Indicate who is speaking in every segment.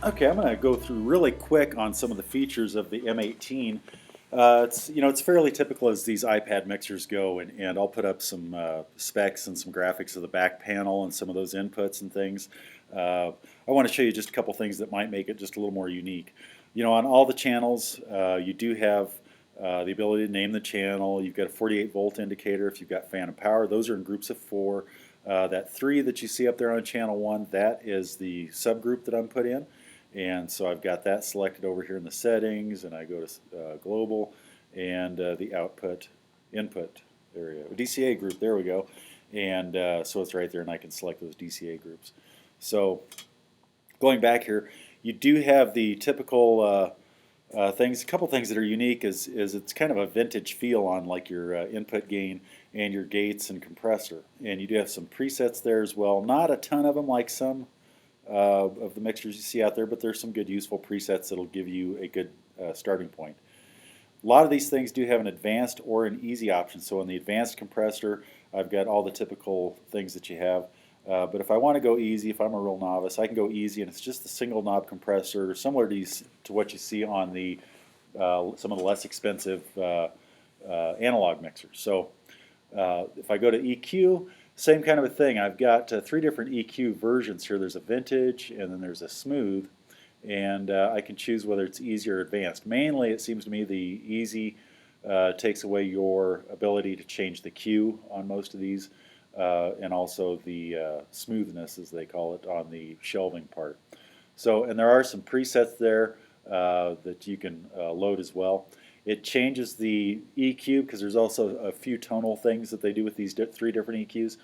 Speaker 1: Okay, I'm going to go through really quick on some of the features of the M18. It's fairly typical as these iPad mixers go, and I'll put up some specs and some graphics of the back panel and some of those inputs and things. I want to show you just a couple things that might make it just a little more unique. On all the channels, you do have the ability to name the channel. You've got a 48 volt indicator if you've got fan and power. Those are in groups of 4. That 3 that you see up there on channel 1, that is the subgroup that I'm put in. And so I've got that selected over here in the settings, and I go to global and the input area, DCA group, there we go. And so it's right there, and I can select those DCA groups. So going back here, you do have the typical things. A couple things that are unique is it's kind of a vintage feel on like your input gain and your gates and compressor. And you do have some presets there as well. Not a ton of them like some of the mixtures you see out there, but there's some good useful presets that'll give you a good starting point. A lot of these things do have an advanced or an easy option. So in the advanced compressor, I've got all the typical things that you have. But if I want to go easy, if I'm a real novice, I can go easy, and it's just a single knob compressor, similar to what you see on the some of the less expensive analog mixers. So if I go to EQ, same kind of a thing. I've got 3 different EQ versions here. There's a vintage, and then there's a smooth, and I can choose whether it's easy or advanced. Mainly, it seems to me the easy takes away your ability to change the Q on most of these, and also the smoothness, as they call it, on the shelving part. So, and there are some presets there that you can load as well. It changes the EQ because there's also a few tonal things that they do with these 3 different EQs.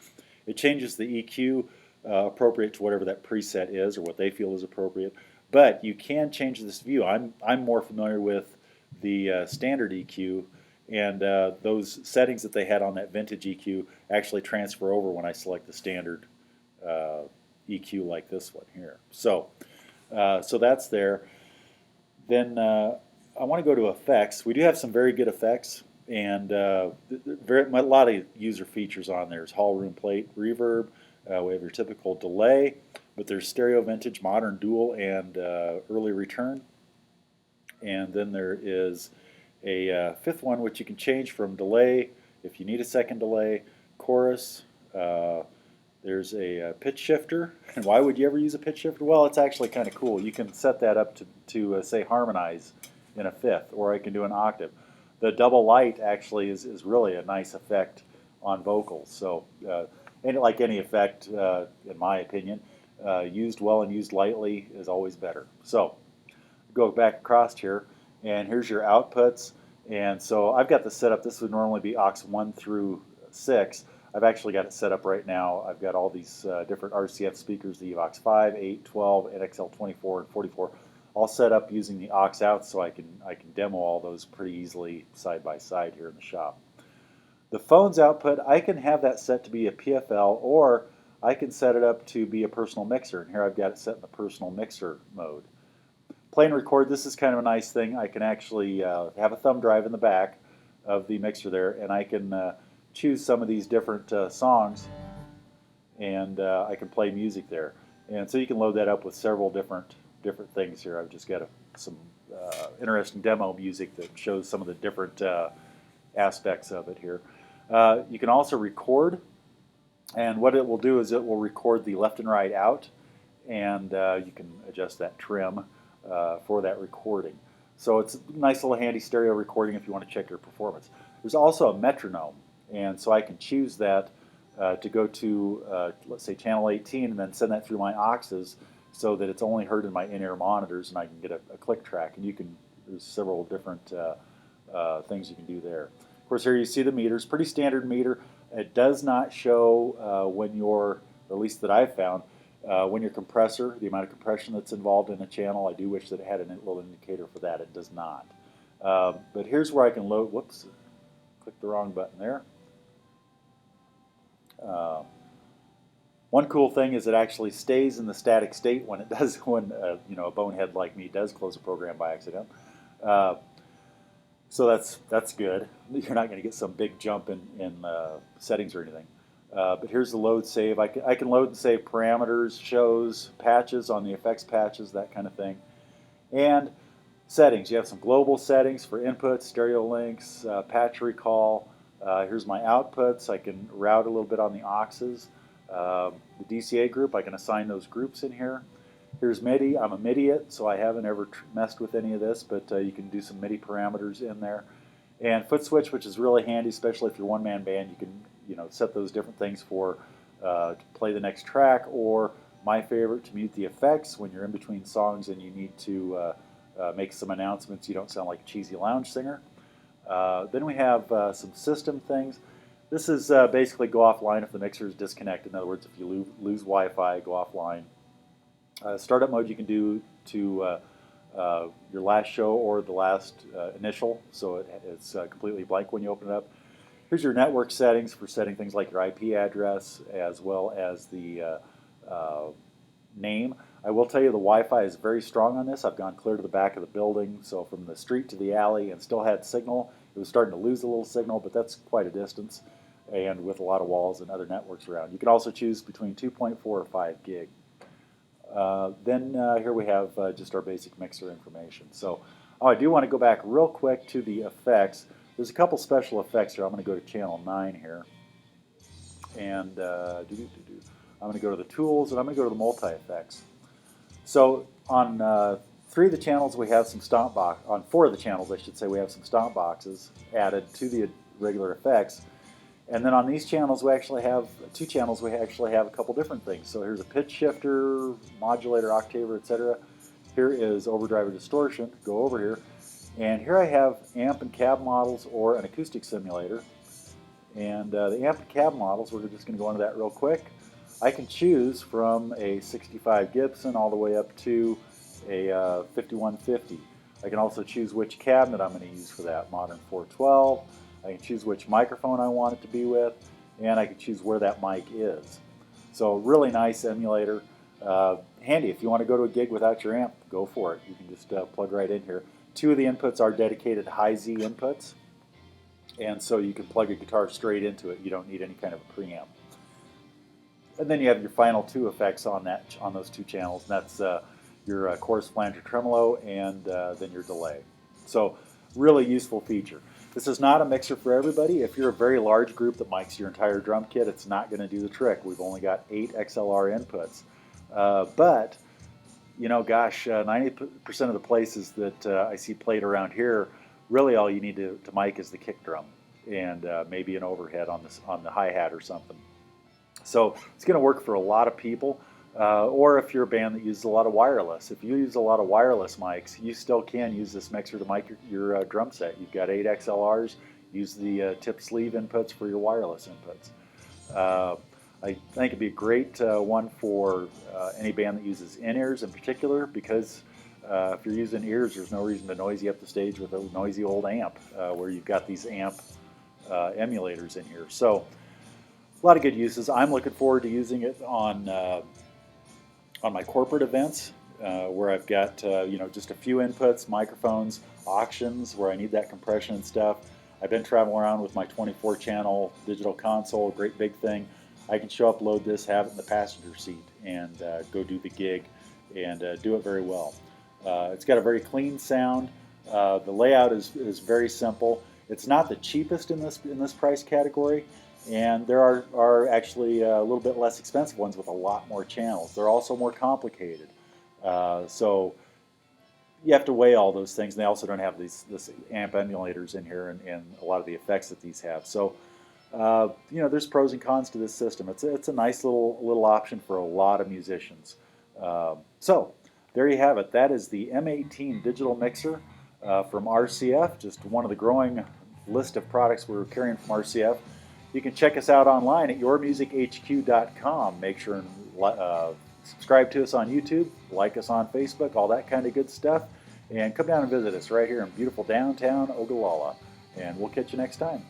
Speaker 1: It changes the EQ appropriate to whatever that preset is or what they feel is appropriate. But you can change this view. I'm more familiar with the standard EQ, and those settings that they had on that vintage EQ actually transfer over when I select the standard EQ like this one here. So that's there. Then I want to go to effects. We do have some very good effects, and a lot of user features on there. There's hall room plate, reverb. We have your typical delay, but there's stereo, vintage, modern, dual, and early return. And then there is a 5th one, which you can change from delay if you need a second delay, chorus. There's a pitch shifter. And why would you ever use a pitch shifter? Well, it's actually kind of cool. You can set that up to say harmonize in a 5th, or I can do an octave. The double light actually is really a nice effect on vocals. So, and like any effect, in my opinion, used well and used lightly is always better. So, go back across here, and here's your outputs. And so I've got this set up. This would normally be aux 1 through 6. I've actually got it set up right now. I've got all these different RCF speakers, the aux 5, 8, 12, NXL 24, and 44, all set up using the aux out, so I can demo all those pretty easily side by side here in the shop. The phone's output, I can have that set to be a PFL, or I can set it up to be a personal mixer. And here I've got it set in the personal mixer mode. Play and record, this is kind of a nice thing. I can actually have a thumb drive in the back of the mixer there, and I can choose some of these different songs, and I can play music there. And so you can load that up with several different things here. I've just got some interesting demo music that shows some of the different aspects of it here. You can also record, and what it will do is it will record the left and right out, and you can adjust that trim for that recording. So it's a nice little handy stereo recording if you want to check your performance. There's also a metronome, and so I can choose that to go to, let's say, channel 18, and then send that through my auxes so that it's only heard in my in-ear monitors, and I can get a click track. And there's several different things you can do there. Of course, here you see the meters, pretty standard meter. It does not show when or at least that I've found, when your compressor, the amount of compression that's involved in a channel. I do wish that it had a little indicator for that. It does not. But here's where I can load, whoops, clicked the wrong button there. One cool thing is it actually stays in the static state when it does, when a bonehead like me does close a program by accident. So that's good. You're not going to get some big jump in settings or anything. But here's the load save. I can load and save parameters, shows, patches on the effects patches, that kind of thing. And settings. You have some global settings for inputs, stereo links, patch recall. Here's my outputs. I can route a little bit on the auxes. The DCA group, I can assign those groups in here. Here's MIDI. I'm a MIDI-it, so I haven't ever messed with any of this, but you can do some MIDI parameters in there. And foot switch, which is really handy, especially if you're one-man band. You can set those different things for to play the next track, or my favorite, to mute the effects when you're in between songs and you need to make some announcements. You don't sound like a cheesy lounge singer. Then we have some system things. This is basically go offline if the mixer is disconnected. In other words, if you lose Wi-Fi, go offline. Startup mode you can do to your last show or the last initial, so it's completely blank when you open it up. Here's your network settings for setting things like your IP address as well as the name. I will tell you the Wi-Fi is very strong on this. I've gone clear to the back of the building, so from the street to the alley, and still had signal. It was starting to lose a little signal, but that's quite a distance, and with a lot of walls and other networks around. You can also choose between 2.4 or 5 gig. Then here we have just our basic mixer information. So I do want to go back real quick to the effects. There's a couple special effects here. I'm going to go to channel 9 here. And I'm going to go to the tools, and I'm going to go to the multi-effects. So on 3 of the channels we have some stomp box. On 4 of the channels, I should say, we have some stomp boxes added to the regular effects. And then on these channels, we actually have 2 channels. We actually have a couple different things. So here's a pitch shifter, modulator, octaver, etc. Here is overdrive or distortion. Go over here, and here I have amp and cab models or an acoustic simulator. And the amp and cab models, we're just going to go into that real quick. I can choose from a 65 Gibson all the way up to a 5150. I can also choose which cabinet I'm going to use for that, modern 412. I can choose which microphone I want it to be with, and I can choose where that mic is. So really nice emulator. Handy if you want to go to a gig without your amp, go for it. You can just plug right in here. 2 of the inputs are dedicated high Z inputs, and so you can plug a guitar straight into it. You don't need any kind of a preamp. And then you have your final 2 effects on those 2 channels, and that's your chorus flanger tremolo and then your delay. So really useful feature. This is not a mixer for everybody. If you're a very large group that mics your entire drum kit, it's not going to do the trick. We've only got 8 XLR inputs. But, you know, gosh, 90% of the places that I see played around here, really all you need to mic is the kick drum and maybe an overhead on the hi-hat or something. So it's going to work for a lot of people. Or if you're a band that uses a lot of wireless. If you use a lot of wireless mics, you still can use this mixer to mic your drum set. You've got 8 XLRs. Use the tip sleeve inputs for your wireless inputs. I think it'd be a great one for any band that uses in-ears in particular, because if you're using ears, there's no reason to noisy up the stage with a noisy old amp where you've got these amp emulators in here. So a lot of good uses. I'm looking forward to using it on my corporate events where I've got just a few inputs, microphones, auctions where I need that compression and stuff. I've been traveling around with my 24-channel digital console, a great big thing. I can show up, load this, have it in the passenger seat, and go do the gig and do it very well. It's got a very clean sound. The layout is very simple. It's not the cheapest in this price category. And there are actually a little bit less expensive ones with a lot more channels. They're also more complicated. So you have to weigh all those things. And they also don't have this amp emulators in here and a lot of the effects that these have. So, there's pros and cons to this system. It's a nice little option for a lot of musicians. So there you have it. That is the M18 digital mixer from RCF, just one of the growing list of products we're carrying from RCF. You can check us out online at yourmusichq.com. Make sure and subscribe to us on YouTube, like us on Facebook, all that kind of good stuff. And come down and visit us right here in beautiful downtown Ogallala. And we'll catch you next time.